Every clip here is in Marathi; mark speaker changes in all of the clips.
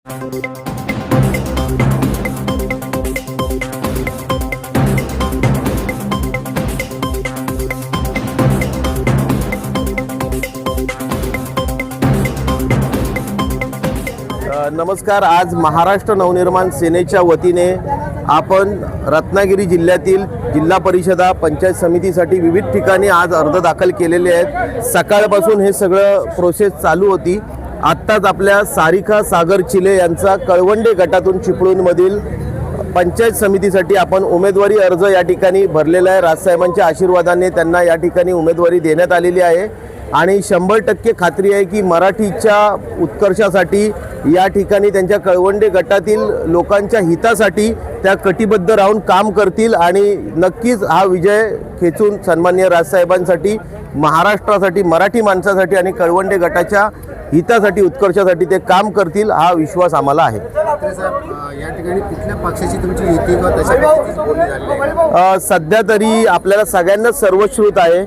Speaker 1: नमस्कार। आज महाराष्ट्र नवनिर्माण सेनेच्या वतीने आपण रत्नागिरी जिल्ह्यातील जिल्हा परिषदा पंचायत समितीसाठी विविध ठिकाणी आज अर्ज दाखल केलेले आहेत। सकाळपासून हे सगळं प्रोसेस चालू होती। आत्ताच आपल्या सारिका सागर चिले यांचा कळवंडे गटातून चिपळूणमधील पंचायत समितीसाठी आपण उमेदवारी अर्ज या ठिकाणी भरलेला आहे। राजसाहेबांच्या आशीर्वादाने त्यांना या ठिकाणी उमेदवारी देण्यात आलेली आहे आणि 100% खात्री आहे की मराठीच्या उत्कर्षासाठी या ठिकाणी त्यांच्या कळवंडे गटातील लोकांच्या हितासाठी त्या कटिबद्ध राहून काम करतील आणि नक्कीच हा विजय खेचून सन्माननीय राजसाहेबांसाठी, महाराष्ट्रासाठी, मराठी माणसासाठी आणि कळवंडे गटाच्या हितासाठी, उत्कर्षासाठी ते काम करतील हा विश्वास आम्हाला आहे।
Speaker 2: या ठिकाणी कुठल्या पक्षाची तुमची युती व तशा पद्धतीची बोलणी झाली आहे?
Speaker 1: सध्या तरी आपल्याला सगळ्यांनाच सर्वश्रुत आहे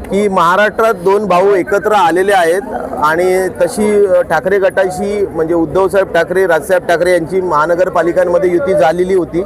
Speaker 1: की महाराष्ट्रात दोन भाऊ एकत्र आलेले आहेत आणि तशी ठाकरे गटाशी म्हणजे उद्धवसाहेब ठाकरे, राजसाहेब ठाकरे यांची महानगरपालिकांमध्ये युती झालेली होती।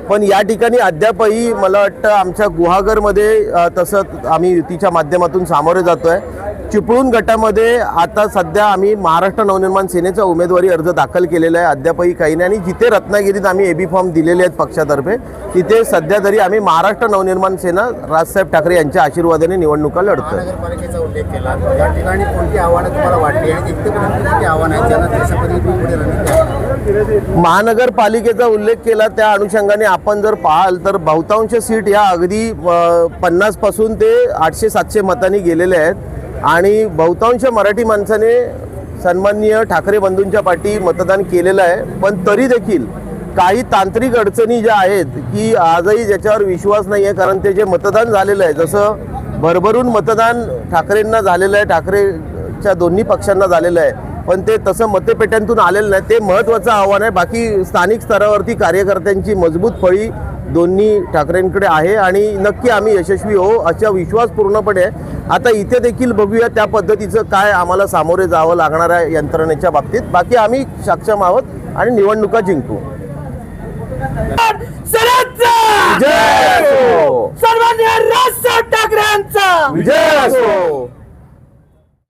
Speaker 1: पण या ठिकाणी अद्यापही मला वाटतं आमच्या गुहागरमध्ये तसं आम्ही युतीच्या माध्यमातून सामोरे जातो आहे। चिपळूण गटामध्ये आता सध्या आम्ही महाराष्ट्र नवनिर्माण सेनेचा उमेदवारी अर्ज दाखल केलेला आहे। अद्यापही काही नाही आणि जिथे रत्नागिरीत आम्ही एबी फॉर्म दिलेले आहेत पक्षातर्फे, तिथे सध्या तरी आम्ही महाराष्ट्र नवनिर्माण सेना राजसाहेब ठाकरे यांच्या आशीर्वादाने निवडणुका लढतोय।
Speaker 2: महानगरपालिकेचा उल्लेख केला, या ठिकाणी कोणती आव्हानं तुम्हाला वाटली आणि तिथपर्यंत कोणती आव्हानं आहेत ज्यांना देशामध्ये पुढे रणनीती?
Speaker 1: महानगरपालिकेचा उल्लेख केला त्या अनुषंगाने आपण जर पाहाल तर बहुतांश सीट या अगदी 50 पासून ते 800-700 मतांनी गेलेले आहेत आणि बहुतांश मराठी माणसाने सन्माननीय ठाकरे बंधूंच्या पाठी मतदान केलेलं आहे। पण तरी देखील काही तांत्रिक अडचणी ज्या आहेत की आजही ज्याच्यावर विश्वास नाही आहे, कारण ते जे मतदान झालेलं आहे, जसं भरभरून मतदान ठाकरेंना झालेलं आहे, ठाकरेच्या दोन्ही पक्षांना झालेलं आहे, पण ते तसं मतपेट्यांतून आलेलं नाही, ते महत्त्वाचं आव्हान आहे। बाकी स्थानिक स्तरावरती कार्यकर्त्यांची मजबूत फळी दोन्ही ठाकरेंकडे आहे आणि नक्की आम्ही यशस्वी होऊ असा विश्वास पूर्णपणे आहे। आता इथे देखील बघूया त्या पद्धतीचं काय आम्हाला सामोरे जावं लागणार आहे यंत्रणेच्या बाबतीत। बाकी आम्ही सक्षम आहोत आणि निवडणुका जिंकू।
Speaker 3: सन्माननीय राजसाहेब ठाकरेंचा
Speaker 1: विजय असो।